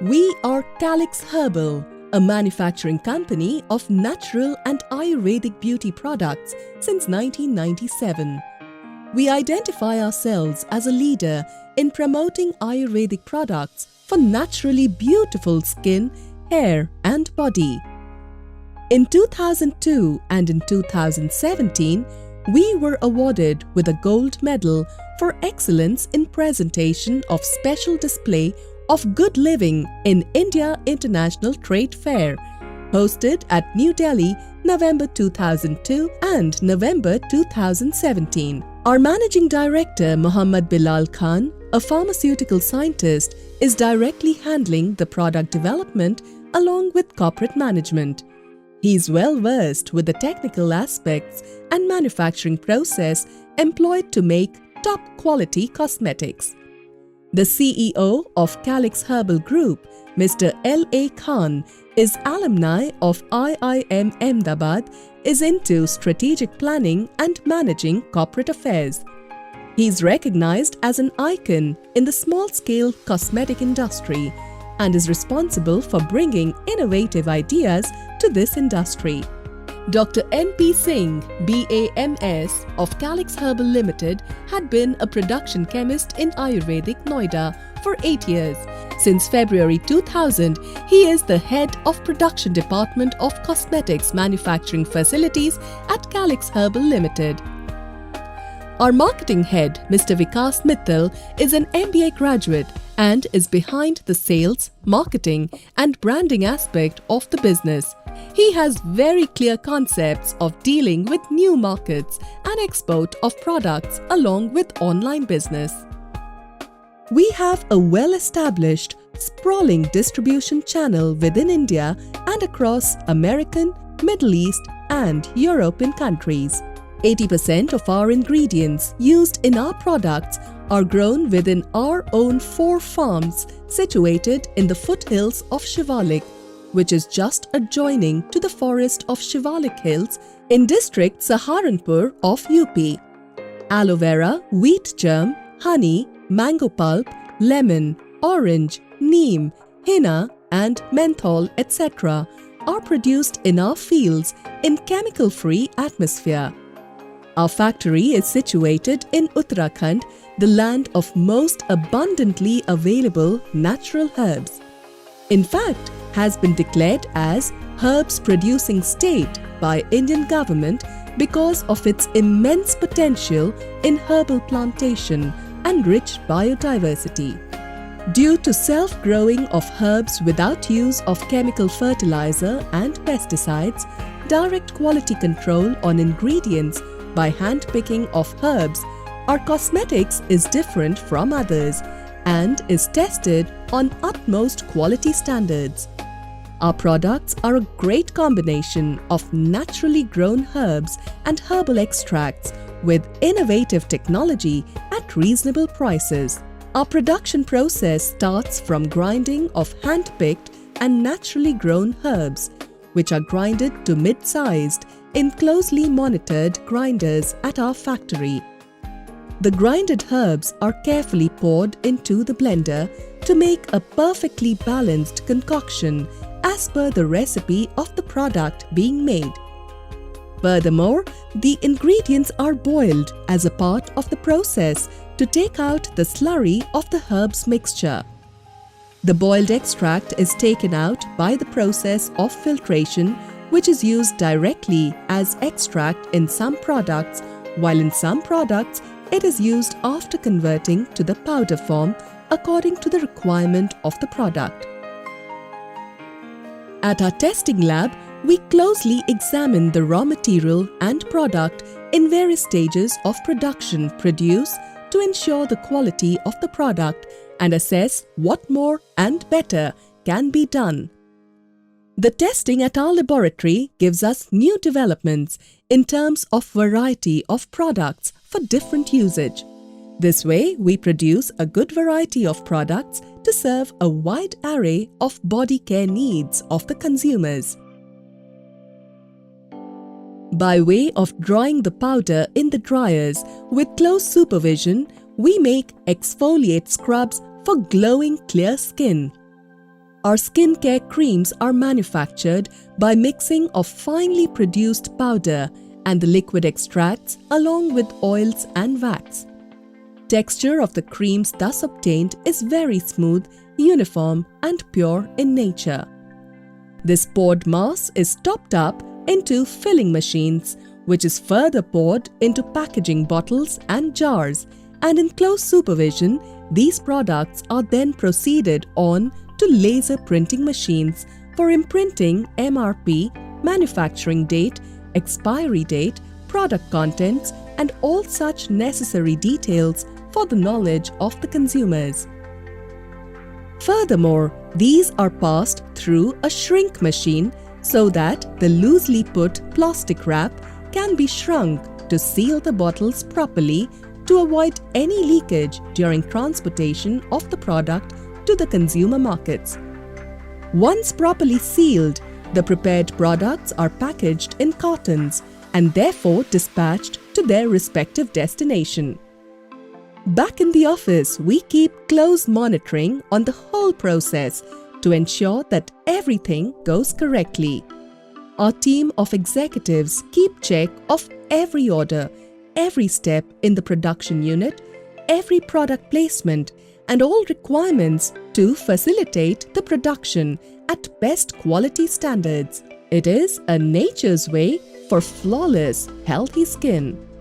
We are Calyx Herbal, a manufacturing company of natural and Ayurvedic beauty products since 1997. We identify ourselves as a leader in promoting Ayurvedic products for naturally beautiful skin, hair and body. In 2002 and in 2017, we were awarded with a gold medal for excellence in presentation of special display of good living in India International Trade Fair, hosted at New Delhi, November 2002 and November 2017. Our Managing Director, Mohammad Bilal Khan, a pharmaceutical scientist, is directly handling the product development along with corporate management. He is well versed with the technical aspects and manufacturing process employed to make top quality cosmetics. The CEO of Calyx Herbal Group, Mr. L.A. Khan, is alumni of IIM Ahmedabad, is into strategic planning and managing corporate affairs. He is recognized as an icon in the small-scale cosmetic industry and is responsible for bringing innovative ideas to this industry. Dr. N.P. Singh, BAMS of Calyx Herbal Limited had been a production chemist in Ayurvedic Noida for 8 years. Since February 2000, he is the head of production department of cosmetics manufacturing facilities at Calyx Herbal Limited. Our marketing head, Mr. Vikas Mittal, is an MBA graduate and is behind the sales, marketing and branding aspect of the business. He has very clear concepts of dealing with new markets and export of products along with online business. We have a well-established, sprawling distribution channel within India and across American, Middle East and European countries. 80% of our ingredients used in our products are grown within our own 4 farms situated in the foothills of Shivalik, which is just adjoining to the forest of Shivalik Hills in district Saharanpur of UP. Aloe vera, wheat germ, honey, mango pulp, lemon, orange, neem, henna and menthol, etc. are produced in our fields in chemical-free atmosphere. Our factory is situated in Uttarakhand, the land of most abundantly available natural herbs. In fact, has been declared as herbs producing state by Indian government because of its immense potential in herbal plantation and rich biodiversity. Due to self-growing of herbs without use of chemical fertilizer and pesticides, direct quality control on ingredients by hand-picking of herbs, our cosmetics is different from others and is tested on utmost quality standards. Our products are a great combination of naturally grown herbs and herbal extracts with innovative technology at reasonable prices. Our production process starts from grinding of hand-picked and naturally grown herbs, which are grinded to mid-sized in closely monitored grinders at our factory. The grinded herbs are carefully poured into the blender to make a perfectly balanced concoction as per the recipe of the product being made. Furthermore, the ingredients are boiled as a part of the process to take out the slurry of the herbs mixture. The boiled extract is taken out by the process of filtration, which is used directly as extract in some products, while in some products it is used after converting to the powder form according to the requirement of the product. At our testing lab, we closely examine the raw material and product in various stages of production produce to ensure the quality of the product and assess what more and better can be done. The testing at our laboratory gives us new developments in terms of variety of products for different usage. This way, we produce a good variety of products to serve a wide array of body care needs of the consumers. By way of drying the powder in the dryers with close supervision, we make exfoliate scrubs for glowing clear skin. Our skincare creams are manufactured by mixing of finely produced powder and the liquid extracts along with oils and wax. Texture of the creams thus obtained is very smooth, uniform and pure in nature. This poured mass is topped up into filling machines, which is further poured into packaging bottles and jars, and in close supervision, these products are then proceeded on to laser printing machines for imprinting MRP, manufacturing date, expiry date, product contents, and all such necessary details for the knowledge of the consumers. Furthermore, these are passed through a shrink machine so that the loosely put plastic wrap can be shrunk to seal the bottles properly to avoid any leakage during transportation of the product to the consumer markets. Once properly sealed, the prepared products are packaged in cartons and therefore dispatched to their respective destination. Back in the office, we keep close monitoring on the whole process to ensure that everything goes correctly. Our team of executives keep check of every order, every step in the production unit, every product placement, and all requirements to facilitate the production at best quality standards. It is a nature's way for flawless, healthy skin.